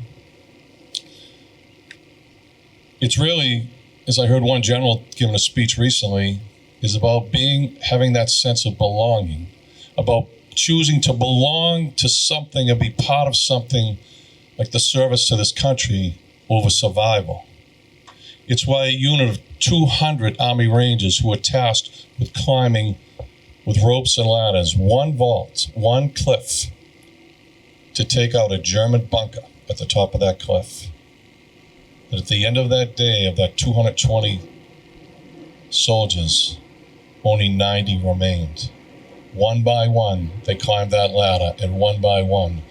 It's really, as I heard one general giving a speech recently, is about having that sense of belonging, about choosing to belong to something and be part of something like the service to this country over survival. It's why a unit of 200 Army Rangers who were tasked with climbing with ropes and ladders, one vault, one cliff, to take out a German bunker at the top of that cliff. That at the end of that day, of that 220 soldiers, only 90 remained. One by one, they climbed that ladder, and one by one,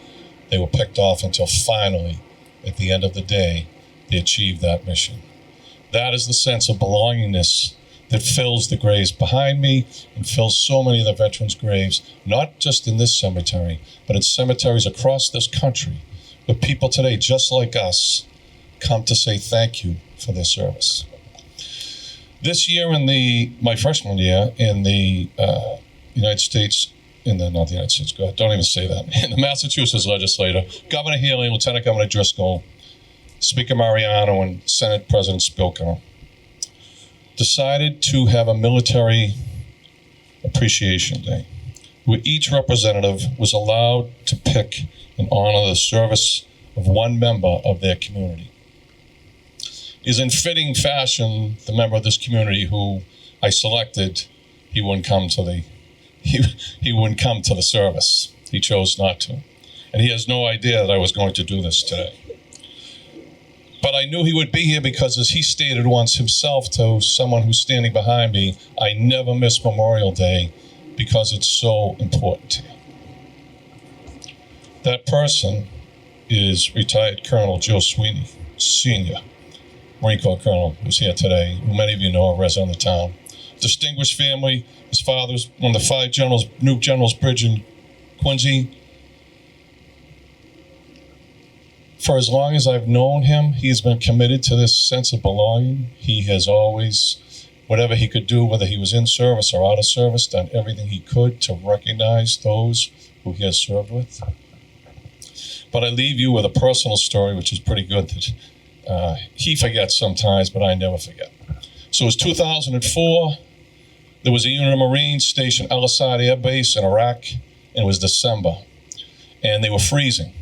they were picked off until finally, at the end of the day, they achieved that mission. That is the sense of belongingness that fills the graves behind me and fills so many of the veterans' graves, not just in this cemetery, but in cemeteries across this country, where people today, just like us, come to say thank you for their service. This year, my freshman year in the United States, not the United States, go ahead, don't even say that, in the Massachusetts legislature, Governor Healy, Lieutenant Governor Driscoll, Speaker Mariano, and Senate President Spilka decided to have a military appreciation day, where each representative was allowed to pick and honor the service of one member of their community. Is in fitting fashion, the member of this community who I selected, he wouldn't come to the service. He chose not to. And he has no idea that I was going to do this today. But I knew he would be here because, as he stated once himself to someone who's standing behind me, I never miss Memorial Day because it's so important to him. That person is retired Colonel Joe Sweeney, Sr. Marine Corps colonel, who's here today, who many of you know, a resident of the town. Distinguished family. His father was one of the 5 generals, Nuke General's Bridge in Quincy. For as long as I've known him, he's been committed to this sense of belonging. He has always, whatever he could do, whether he was in service or out of service, done everything he could to recognize those who he has served with. But I leave you with a personal story, which is pretty good, that he forgets sometimes, but I never forget. So it was 2004. There was a unit of Marines stationed El Asad Air Base in Iraq, and it was December, and they were freezing.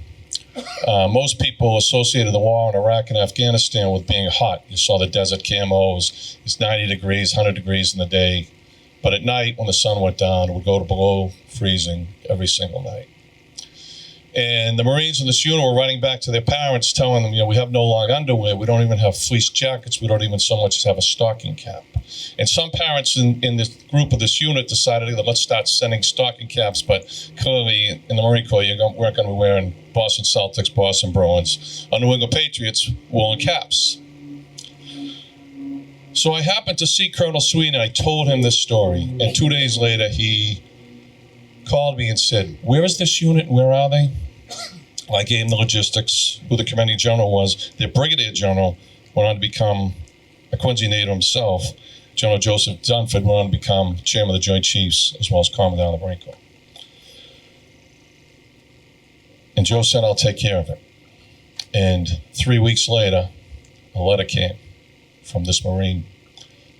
Most people associated the war in Iraq and Afghanistan with being hot. You saw the desert camos. It's 90 degrees, 100 degrees in the day. But at night, when the sun went down, it would go to below freezing every single night. And the Marines in this unit were writing back to their parents, telling them, we have no long underwear. We don't even have fleece jackets. We don't even so much as have a stocking cap. And some parents in this group of this unit decided that let's start sending stocking caps. But clearly, in the Marine Corps, you weren't going to be wearing Boston Celtics, Boston Bruins, or New England Patriots woolen caps. So I happened to see Colonel Sweeney, and I told him this story. And 2 days later, he called me and said, "Where is this unit? Where are they?" I gave him the logistics, who the commanding general was. Their brigadier general went on to become a Quincy native himself. General Joseph Dunford went on to become chairman of the Joint Chiefs, as well as commandant of the Marine Corps. And Joe said, "I'll take care of it." And 3 weeks later, a letter came from this Marine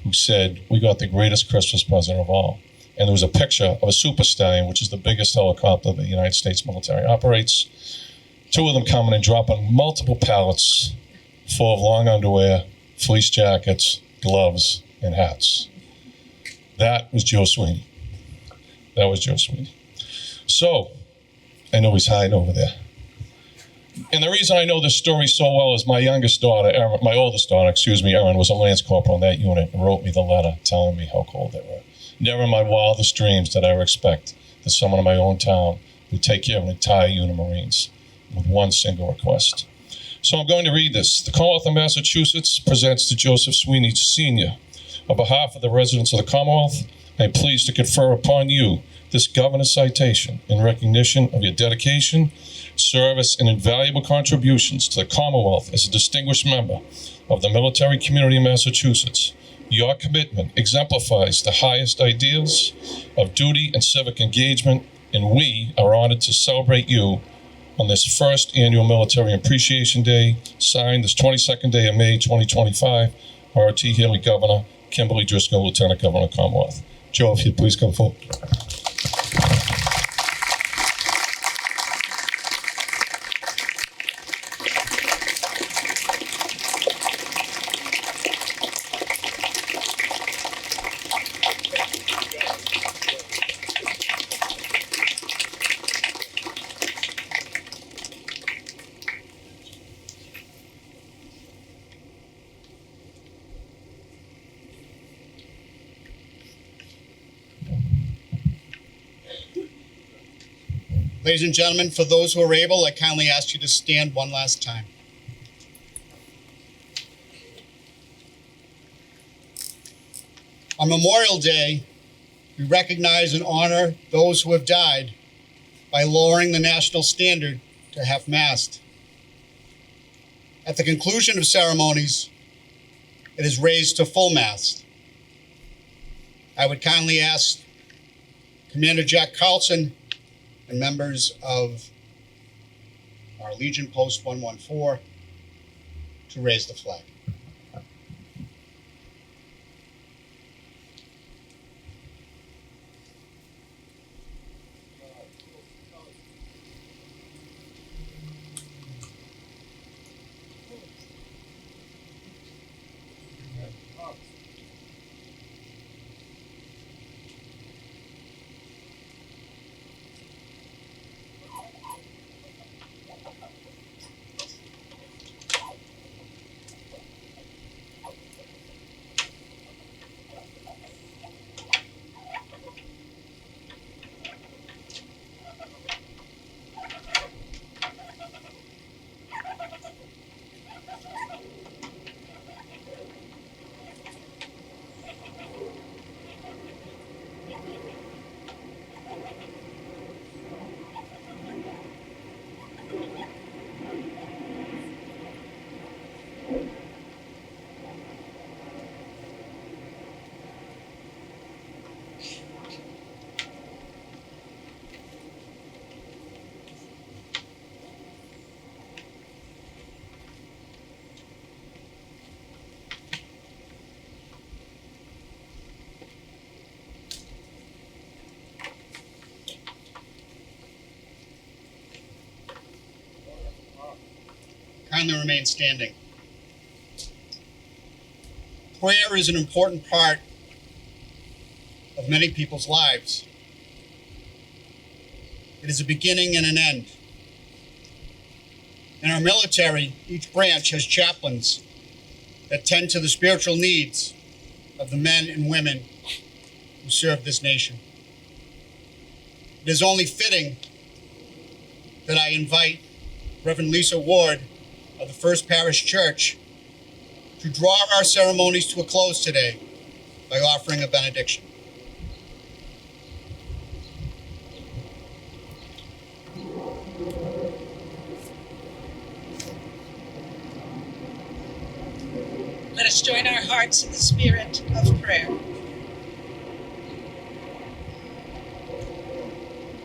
who said, "We got the greatest Christmas present of all." And there was a picture of a Super Stallion, which is the biggest helicopter that the United States military operates. 2 of them coming and dropping multiple pallets full of long underwear, fleece jackets, gloves, and hats. That was Joe Sweeney. That was Joe Sweeney. So, I know he's hiding over there. And the reason I know this story so well is my youngest daughter, Erin, my oldest daughter, Erin, was a Lance Corporal in that unit and wrote me the letter telling me how cold they were. Never in my wildest dreams did I ever expect that someone in my own town would take care of an entire unit of Marines with one single request. So I'm going to read this. The Commonwealth of Massachusetts presents to Joseph Sweeney Sr. On behalf of the residents of the Commonwealth, I am pleased to confer upon you this governor's citation in recognition of your dedication, service, and invaluable contributions to the Commonwealth as a distinguished member of the military community of Massachusetts. Your commitment exemplifies the highest ideals of duty and civic engagement, and we are honored to celebrate you on this first annual Military Appreciation Day, signed this 22nd day of May 2025, R.T. Haley Governor, Kimberly Driscoll, Lieutenant Governor of Commonwealth. Joe, if you'd please come forward. Ladies and gentlemen, for those who are able, I kindly ask you to stand one last time. On Memorial Day, we recognize and honor those who have died by lowering the national standard to half-mast. At the conclusion of ceremonies, it is raised to full mast. I would kindly ask Commander Jack Carlson and members of our Legion Post 114 to raise the flag. kindly remain standing. Prayer is an important part of many people's lives. It is a beginning and an end. In our military, each branch has chaplains that tend to the spiritual needs of the men and women who serve this nation. It is only fitting that I invite Reverend Lisa Ward of the First Parish Church to draw our ceremonies to a close today by offering a benediction. Let us join our hearts in the spirit of prayer.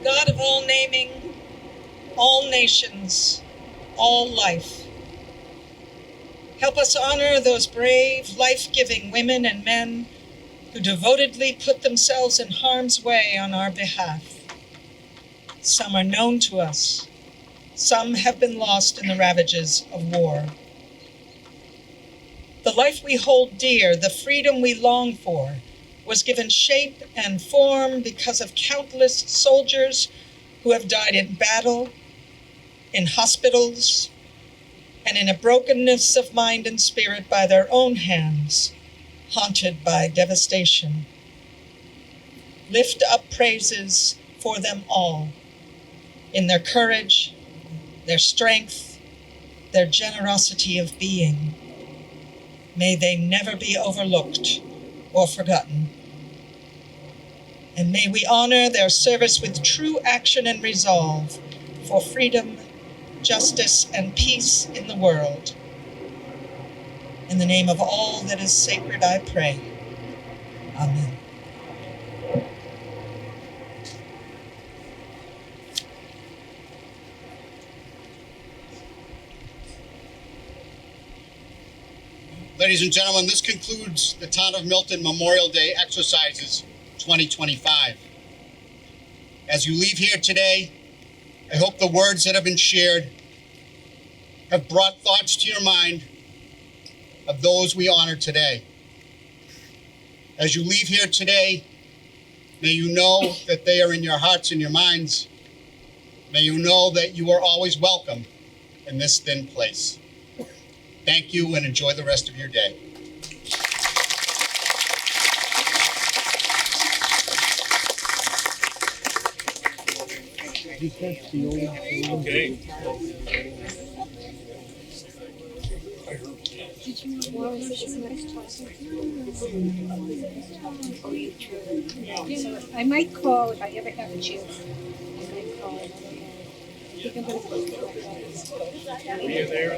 God of all naming, all nations, all life, help us honor those brave, life-giving women and men who devotedly put themselves in harm's way on our behalf. Some are known to us. Some have been lost in the ravages of war. The life we hold dear, the freedom we long for, was given shape and form because of countless soldiers who have died in battle, in hospitals, and in a brokenness of mind and spirit by their own hands, haunted by devastation. Lift up praises for them all, in their courage, their strength, their generosity of being. May they never be overlooked or forgotten. And may we honor their service with true action and resolve for freedom, justice, and peace in the world. In the name of all that is sacred, I pray. Amen. Ladies and gentlemen, this concludes the Town of Milton Memorial Day Exercises 2025. As you leave here today, I hope the words that have been shared have brought thoughts to your mind of those we honor today. As you leave here today, may you know that they are in your hearts and your minds. May you know that you are always welcome in this thin place. Thank you and enjoy the rest of your day. Okay. I might call if I ever have a chance. I might call. I think I'm gonna put it. Are you there?